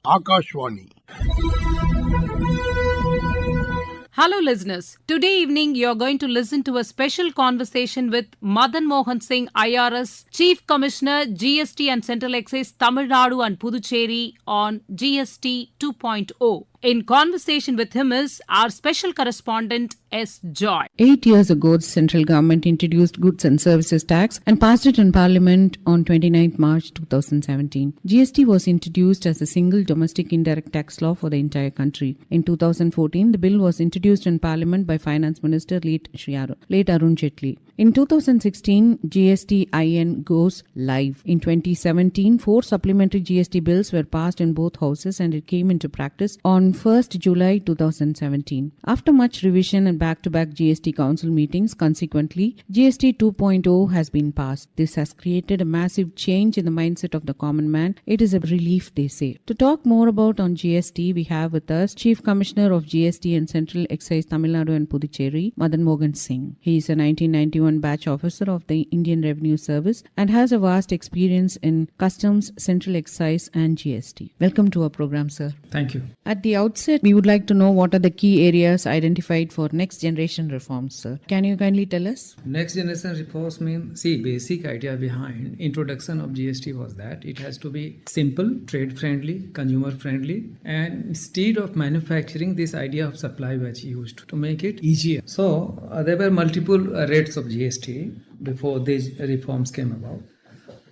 Akashvani. Hello, listeners. Today evening, you're going to listen to a special conversation with Madan Mohan Singh, IRS, Chief Commissioner, GST and Central Excise, Tamil Nadu and Puducherry on GST 2.0. In conversation with him is our special correspondent, S. Joy. 8 years ago, the central government introduced Goods and Services Tax and passed it in Parliament on 29th March 2017. GST was introduced as a single domestic indirect tax law for the entire country. In 2014, the bill was introduced in Parliament by Finance Minister late Arun Jaitley. In 2016, GST-IN goes live. In 2017, 4 supplementary GST bills were passed in both houses and it came into practice on 1st July 2017. After much revision and back-to-back GST Council meetings, consequently, GST 2.0 has been passed. This has created a massive change in the mindset of the common man. It is a relief, they say. To talk more about on GST, we have with us Chief Commissioner of GST and Central Excise Tamil Nadu and Puducherry, Madan Mohan Singh. He is a 1991 batch officer of the Indian Revenue Service and has a vast experience in customs, central excise and GST. Welcome to our program, sir. Thank you. At the outset, we would like to know what are the key areas identified for next generation reforms, sir. Can you kindly tell us? Next generation reforms mean, basic idea behind introduction of GST was that it has to be simple, trade friendly, consumer friendly, and instead of manufacturing, this idea of supply was used to make it easier. So there were multiple rates of GST before these reforms came about.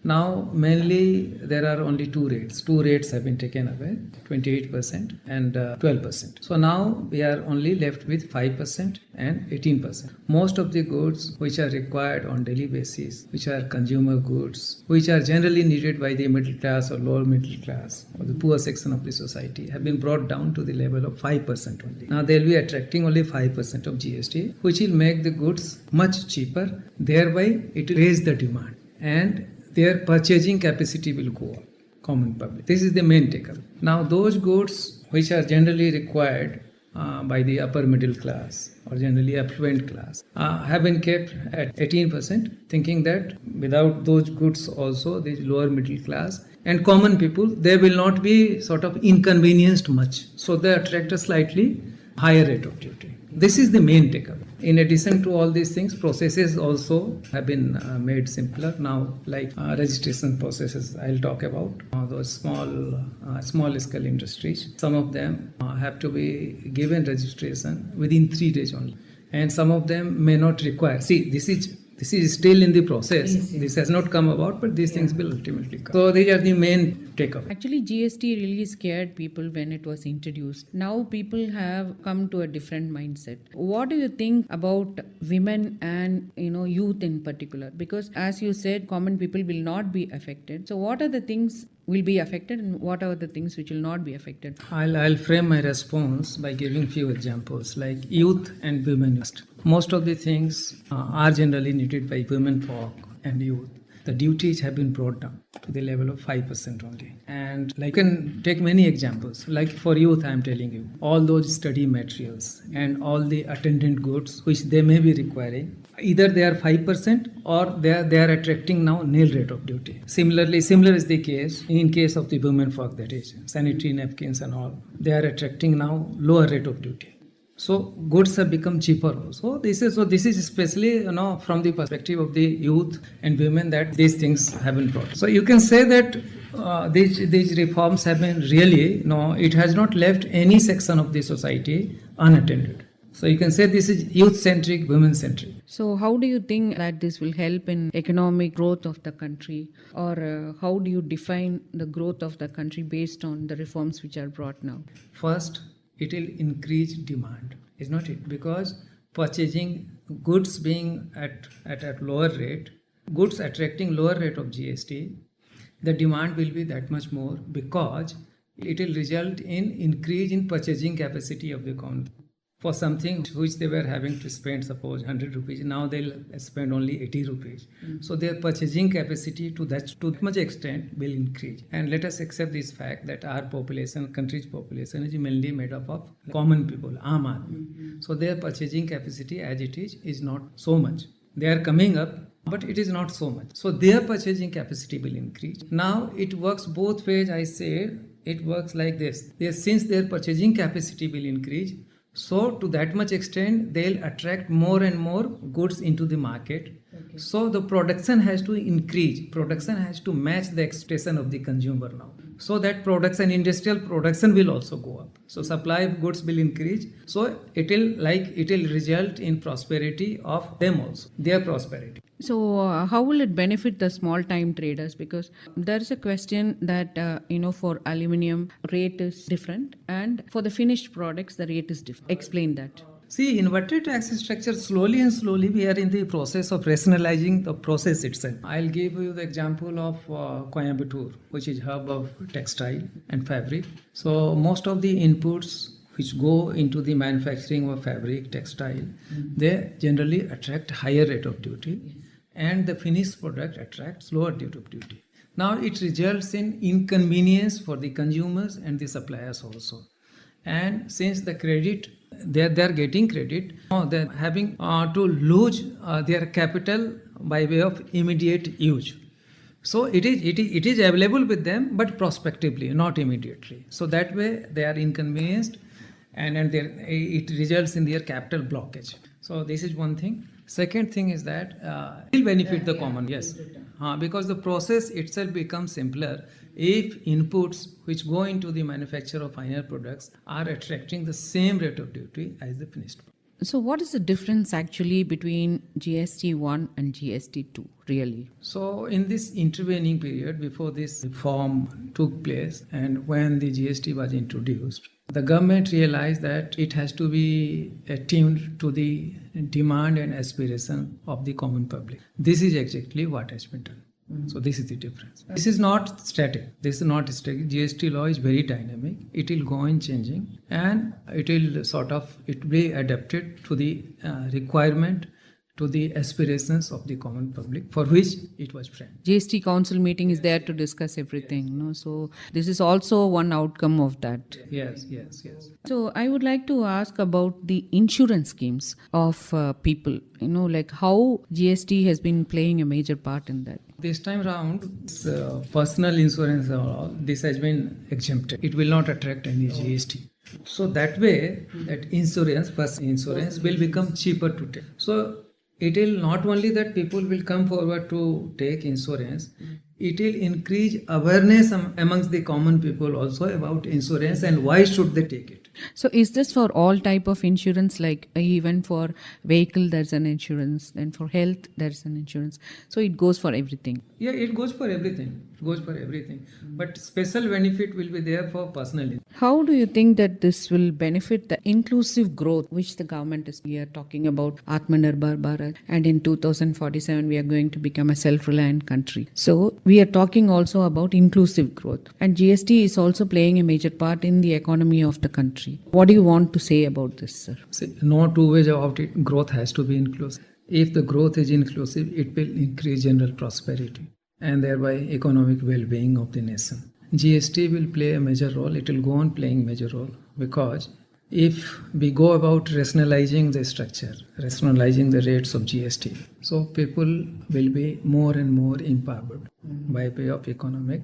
Now, mainly there are only 2 rates. 2 rates have been taken away, 28% and 12%. So now we are only left with 5% and 18%. Most of the goods which are required on daily basis, which are consumer goods, which are generally needed by the middle class or lower middle class or the poor section of the society, have been brought down to the level of 5% only. Now they will be attracting only 5% of GST, which will make the goods much cheaper. Thereby, it will raise the demand and their purchasing capacity will go up, common public. This is the main takeaway. Now, those goods which are generally required by the upper middle class or generally affluent class have been kept at 18%, thinking that without those goods also, the lower middle class and common people, they will not be sort of inconvenienced much. So they attract a slightly higher rate of duty. This is the main takeaway. In addition to all these things, processes also have been made simpler now, like registration processes I'll talk about. Those small scale industries, some of them have to be given registration within 3 days only, and some of them may not require. This is still in the process. This has not come about, but these things will ultimately come. So these are the main takeaway. Actually, GST really scared people when it was introduced. Now people have come to a different mindset. What do you think about women and youth in particular? Because as you said, common people will not be affected. So what are the things will be affected and what are the things which will not be affected? I'll frame my response by giving few examples like youth and women. Most of the things are generally needed by women folk and youth. The duties have been brought down to the level of 5% only. And you can take many examples. Like for youth, I am telling you, all those study materials and all the attendant goods which they may be requiring, either they are 5% or they are attracting now nil rate of duty. Similar is the case in case of the women folk, that is sanitary napkins and all. They are attracting now lower rate of duty. So goods have become cheaper also. This is especially from the perspective of the youth and women that these things have been brought. So you can say that these reforms have been really it has not left any section of the society unattended. So you can say this is youth-centric, women-centric. So how do you think that this will help in economic growth of the country? Or how do you define the growth of the country based on the reforms which are brought now? First, it will increase demand, is not it? Because purchasing goods being at lower rate, goods attracting lower rate of GST, the demand will be that much more because it will result in increase in purchasing capacity of the common. For something which they were having to spend, suppose 100 rupees, now they'll spend only 80 rupees. So their purchasing capacity to that much extent will increase. And let us accept this fact that our population, country's population, is mainly made up of common people, Aam Aadmi. So their purchasing capacity as it is not so much. They are coming up, but it is not so much. So their purchasing capacity will increase. Now it works both ways, I say. it works like this. Since their purchasing capacity will increase, so to that much extent, they'll attract more and more goods into the market. Okay. So the production has to increase. Production has to match the expectation of the consumer now. So that production, industrial production will also go up. So supply of goods will increase. So it will result in prosperity of them also, their prosperity. So, how will it benefit the small time traders? Because there is a question that, for aluminium, rate is different, and for the finished products, the rate is different. Explain that. See, inverted tax structure, slowly and slowly, we are in the process of rationalizing the process itself. I'll give you the example of Coimbatore, which is hub of textile and fabric. So, most of the inputs which go into the manufacturing of fabric, textile, they generally attract higher rate of duty, and the finished product attracts lower rate of duty. Now it results in inconvenience for the consumers and the suppliers also. And since the credit, they're getting credit, now they're having to lose their capital by way of immediate use. So it is available with them, but prospectively, not immediately. So that way they are inconvenienced, and it results in their capital blockage. So this is one thing. Second thing is that it will benefit the common, yes, because the process itself becomes simpler if inputs which go into the manufacture of final products are attracting the same rate of duty as the finished product. So, what is the difference actually between GST 1 and GST 2, really? So, in this intervening period before this reform took place and when the GST was introduced, the government realized that it has to be attuned to the demand and aspiration of the common public. This is exactly what has been done. So this is the difference. This is not static. This is not static. GST law is very dynamic. It will go on changing, and it will be adapted to the requirement, to the aspirations of the common public for which it was framed. GST Council meeting is there to discuss everything, no? So this is also one outcome of that. Yes. So I would like to ask about the insurance schemes of people, like how GST has been playing a major part in that. This time round, personal insurance, this has been exempted. It will not attract any GST. So that way, that personal insurance will become cheaper to take. So it will not only that people will come forward to take insurance, it will increase awareness amongst the common people also about insurance and why should they take it. So is this for all type of insurance, like even for vehicle there's an insurance, and for health there's an insurance, so it goes for everything? Yeah, it goes for everything. But special benefit will be there for personal. How do you think that this will benefit the inclusive growth which the government is here talking about, Atmanirbhar Bharat, and in 2047 we are going to become a self-reliant country? So we are talking also about inclusive growth, and GST is also playing a major part in the economy of the country. What do you want to say about this, sir? See, no two ways about it. Growth has to be inclusive. If the growth is inclusive, it will increase general prosperity and thereby economic well-being of the nation. GST will play a major role. It will go on playing major role because if we go about rationalizing the structure, rationalizing the rates of GST, so people will be more and more empowered by way of economic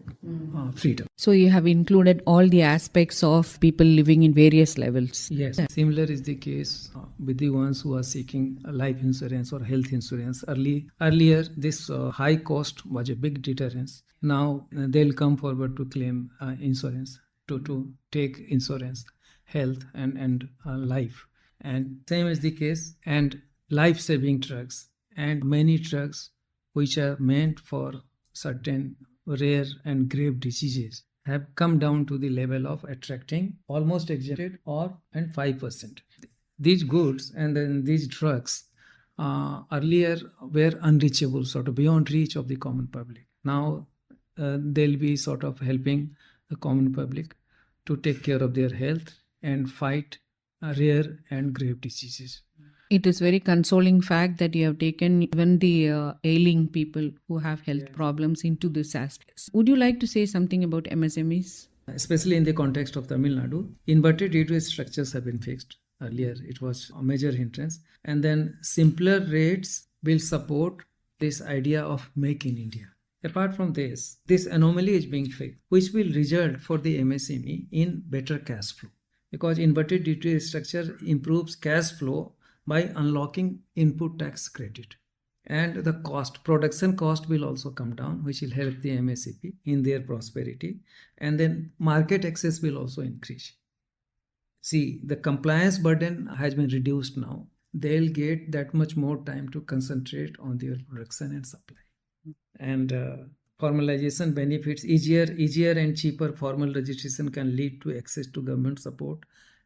freedom. So you have included all the aspects of people living in various levels. Yes, similar is the case with the ones who are seeking life insurance or health insurance. Earlier, this high cost was a big deterrence. Now they'll come forward to claim insurance, to take insurance, health and life. And same is the case, and life-saving drugs and many drugs which are meant for certain rare and grave diseases have come down to the level of attracting almost exempted and 5%. These goods and then these drugs earlier were unreachable, sort of beyond reach of the common public. Now they'll be sort of helping the common public to take care of their health and fight rare and grave diseases. It is very consoling fact that you have taken even the ailing people who have health problems into this aspect. Would you like to say something about MSMEs? Especially in the context of Tamil Nadu, inverted duty structures have been fixed. Earlier, it was a major hindrance. And then simpler rates will support this idea of Make in India. Apart from this anomaly is being fixed, which will result for the MSME in better cash flow, because inverted duty structure improves cash flow by unlocking input tax credit. And the production cost will also come down, which will help the MSME in their prosperity. And then market access will also increase. See, the compliance burden has been reduced now. They'll get that much more time to concentrate on their production and supply. And formalization benefits, easier and cheaper formal registration can lead to access to government support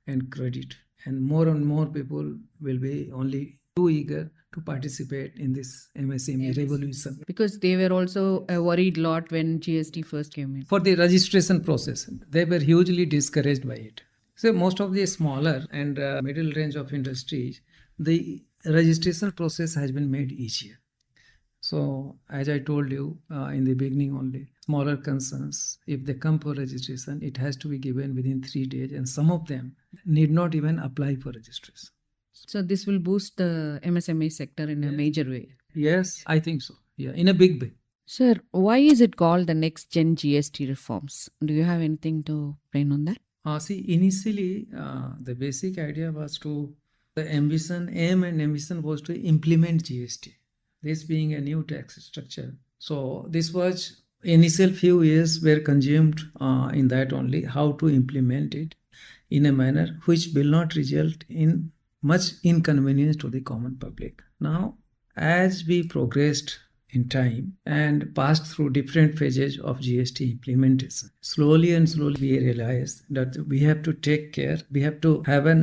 and credit. And more people will be only too eager to participate in this MSME revolution. Because they were also a worried lot when GST first came in. For the registration process, they were hugely discouraged by it. So most of the smaller and middle range of industries, the registration process has been made easier. So as I told you in the beginning only, smaller concerns, if they come for registration, it has to be given within 3 days, and some of them need not even apply for registration. So this will boost the MSME sector in a major way. Yes, I think so. Yeah, in a big way. Sir, why is it called the next gen GST reforms? Do you have anything to explain on that? See, initially, the basic idea was aim and ambition was to implement GST, this being a new tax structure. So this was, initial few years were consumed in that only, how to implement it in a manner which will not result in much inconvenience to the common public. Now, as we progressed in time and passed through different phases of GST implementation, slowly we realized that we have to take care, we have to have a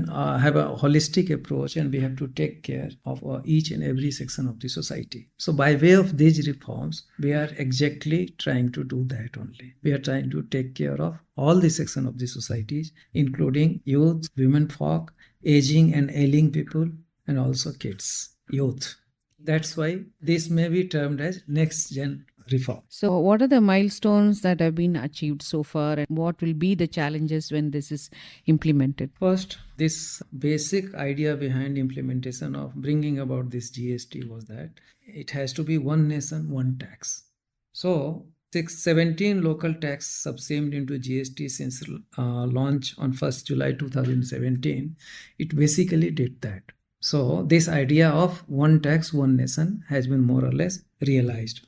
holistic approach, and we have to take care of each and every section of the society. So by way of these reforms, we are exactly trying to do that only. We are trying to take care of all the sections of the societies, including youth, women folk, aging and ailing people, and also kids, youth. That's why this may be termed as next gen reform. So what are the milestones that have been achieved so far, and what will be the challenges when this is implemented? First, this basic idea behind implementation of bringing about this GST was that it has to be one nation, one tax. So 17 local tax subsumed into GST since launch on 1st July 2017, it basically did that. So this idea of one tax, one nation has been more or less realized.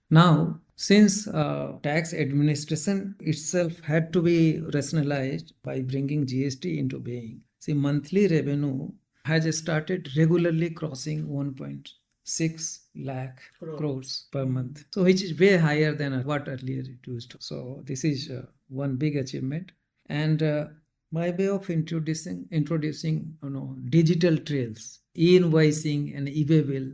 Now, since tax administration itself had to be rationalized by bringing GST into being, see, monthly revenue has started regularly crossing 1.6 lakh crores per month. So which is way higher than what earlier it used to. So this is one big achievement. And by way of introducing digital trails, e-invoicing and e-bill.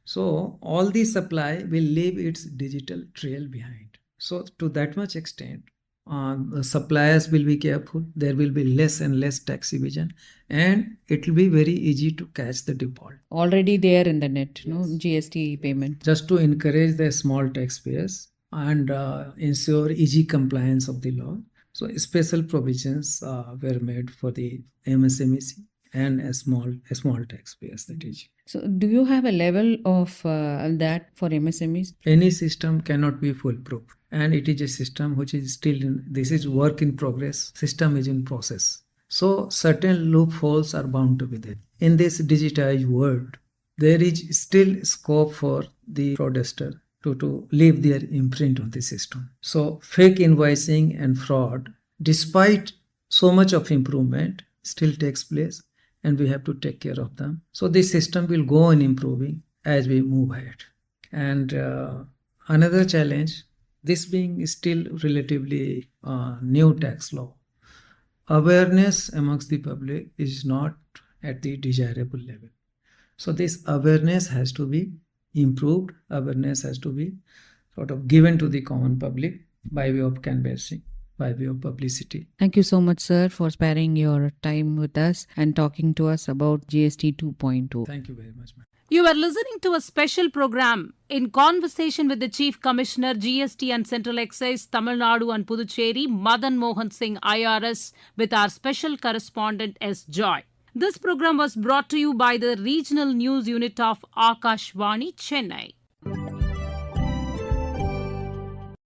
So all the supply will leave its digital trail behind. So to that much extent, the suppliers will be careful. There will be less and less tax evasion, and it will be very easy to catch the default. Already there in the net, GST payment. Just to encourage the small taxpayers and ensure easy compliance of the law. So special provisions were made for the MSMEs and a small taxpayers, that is. So do you have a level of that for MSMEs? Any system cannot be foolproof, and it is a system which is still this is work in progress. System is in process. So certain loopholes are bound to be there. In this digitized world, there is still scope for the fraudster to leave their imprint on the system. So fake invoicing and fraud, despite so much of improvement, still takes place, and we have to take care of them. So this system will go on improving as we move ahead. And another challenge, this being still relatively new tax law, awareness amongst the public is not at the desirable level. So this awareness has to be improved. Awareness has to be sort of given to the common public by way of canvassing, by way of publicity. Thank you so much, sir, for sparing your time with us and talking to us about GST 2.0. Thank you very much, ma'am. You are listening to a special program in conversation with the Chief Commissioner, GST and Central Excise, Tamil Nadu and Puducherry, Madan Mohan Singh, IRS, with our special correspondent, S. Joy. This program was brought to you by the Regional News Unit of Akashvani, Chennai.